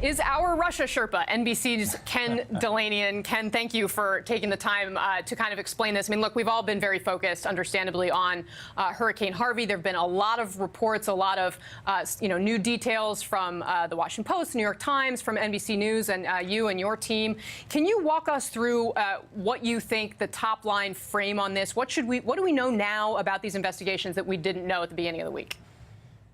is our Russia Sherpa, NBC's Ken Dilanian. Ken, thank you for taking the time to kind of explain this. I mean, look, we've all been very focused, understandably, on Hurricane Harvey. There have been a lot of reports, a lot of new details from the Washington Post, New York Times, from NBC News, and you and your team. Can you walk us through what you think the top line frame on this? What do we know now about these investigations that we didn't know at the beginning of the week?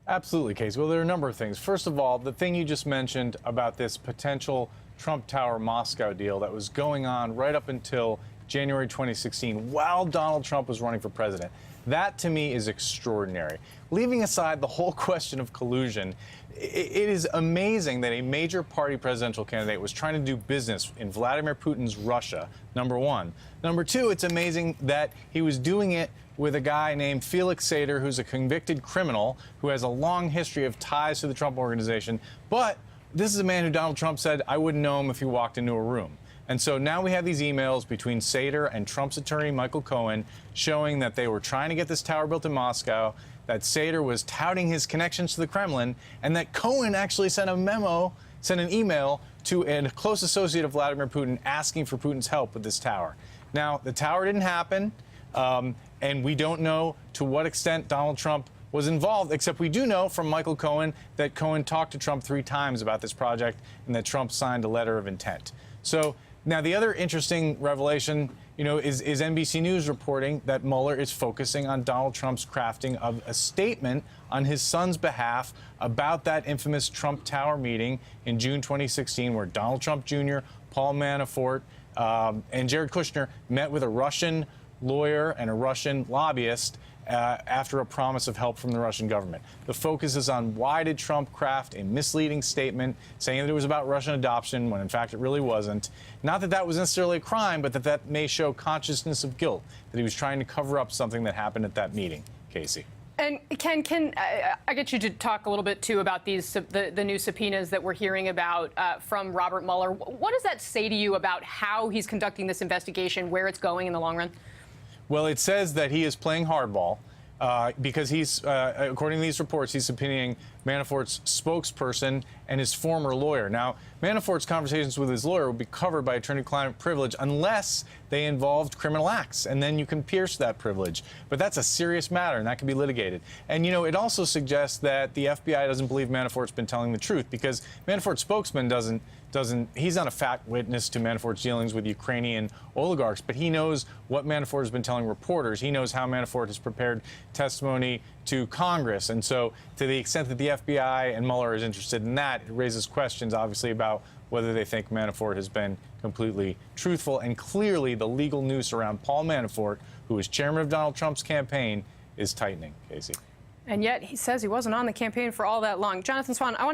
Absolutely, Casey. Well, there are a number of things. First of all, the thing you just mentioned about this potential Trump Tower Moscow deal that was going on right up until January 2016 while Donald Trump was running for president. That, to me, is extraordinary. Leaving aside the whole question of collusion, it is amazing that a major party presidential candidate was trying to do business in Vladimir Putin's Russia, number one. Number two, it's amazing that he was doing it with a guy named Felix Sater, who's a convicted criminal who has a long history of ties to the Trump organization. But this is a man who Donald Trump said, I wouldn't know him if he walked into a room. And so now we have these emails between Sater and Trump's attorney, Michael Cohen, showing that they were trying to get this tower built in Moscow, that Sater was touting his connections to the Kremlin, and that Cohen actually sent an email to a close associate of Vladimir Putin asking for Putin's help with this tower. Now, the tower didn't happen, and we don't know to what extent Donald Trump was involved, except we do know from Michael Cohen that Cohen talked to Trump 3 times about this project and that Trump signed a letter of intent. So now the other interesting revelation, is NBC News reporting that Mueller is focusing on Donald Trump's crafting of a statement on his son's behalf about that infamous Trump Tower meeting in June 2016, where Donald Trump Jr., Paul Manafort, and Jared Kushner met with a Russian lawyer and a Russian lobbyist after a promise of help from the Russian government. The focus is on why did Trump craft a misleading statement saying that it was about Russian adoption when in fact it really wasn't. Not that that was necessarily a crime, but that may show consciousness of guilt, that he was trying to cover up something that happened at that meeting. Casey. And Ken, can I get you to talk a little bit, too, about the new subpoenas that we're hearing about from Robert Mueller? What does that say to you about how he's conducting this investigation, where it's going in the long run? Well, it says that he is playing hardball because he's, according to these reports, he's subpoenaing Manafort's spokesperson and his former lawyer. Now, Manafort's conversations with his lawyer will be covered by attorney-client privilege unless they involved criminal acts, and then you can pierce that privilege. But that's a serious matter, and that can be litigated. And, it also suggests that the FBI doesn't believe Manafort's been telling the truth because Manafort's spokesman he's not a fact witness to Manafort's dealings with Ukrainian oligarchs, but he knows what Manafort has been telling reporters. He knows how Manafort has prepared testimony to Congress. And so to the extent that the FBI and Mueller is interested in that, it raises questions, obviously, about whether they think Manafort has been completely truthful. And clearly, the legal noose around Paul Manafort, who is chairman of Donald Trump's campaign, is tightening, Casey. And yet he says he wasn't on the campaign for all that long. Jonathan Swan, I want to